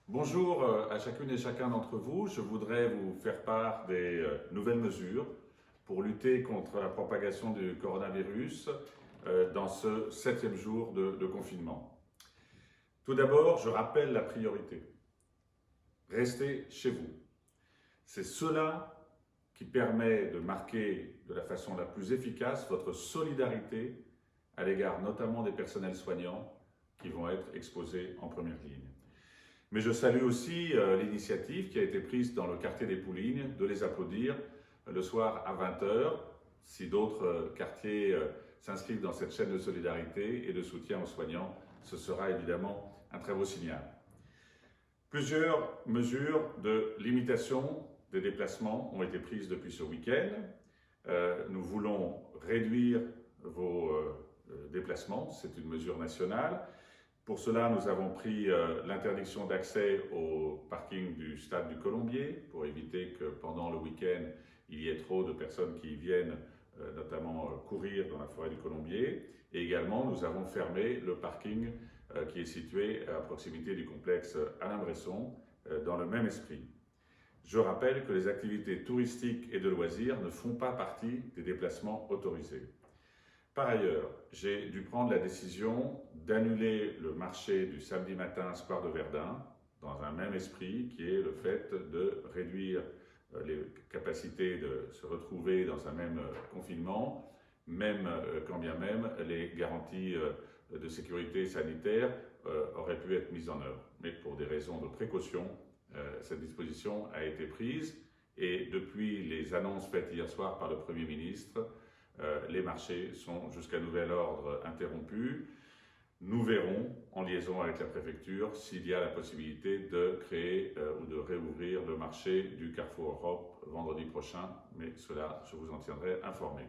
Bonjour à chacune et chacun d'entre vous. Je voudrais vous faire part des nouvelles mesures pour lutter contre la propagation du coronavirus dans ce 7e jour de confinement. Tout d'abord, je rappelle la priorité. Restez chez vous. C'est cela qui permet de marquer de la façon la plus efficace votre solidarité à l'égard notamment des personnels soignants qui vont être exposés en première ligne. Mais je salue aussi l'initiative qui a été prise dans le quartier des Poullignes de les applaudir le soir à 20h. Si d'autres quartiers s'inscrivent dans cette chaîne de solidarité et de soutien aux soignants, ce sera évidemment un très beau signal. Plusieurs mesures de limitation des déplacements ont été prises depuis ce week-end. Nous voulons réduire vos déplacements, c'est une mesure nationale. Pour cela, nous avons pris l'interdiction d'accès au parking du stade du Colombier pour éviter que pendant le week-end, il y ait trop de personnes qui viennent notamment courir dans la forêt du Colombier. Et également, nous avons fermé le parking qui est situé à proximité du complexe Alain Bresson dans le même esprit. Je rappelle que les activités touristiques et de loisirs ne font pas partie des déplacements autorisés. Par ailleurs, j'ai dû prendre la décision d'annuler le marché du samedi matin Square de Verdun dans un même esprit qui est le fait de réduire les capacités de se retrouver dans un même confinement, même quand bien même les garanties de sécurité sanitaire auraient pu être mises en œuvre. Mais pour des raisons de précaution, cette disposition a été prise et depuis les annonces faites hier soir par le Premier ministre, les marchés sont jusqu'à nouvel ordre interrompus. Nous verrons, en liaison avec la préfecture, s'il y a la possibilité de créer ou de réouvrir le marché du Carrefour Europe vendredi prochain, mais cela, je vous en tiendrai informé.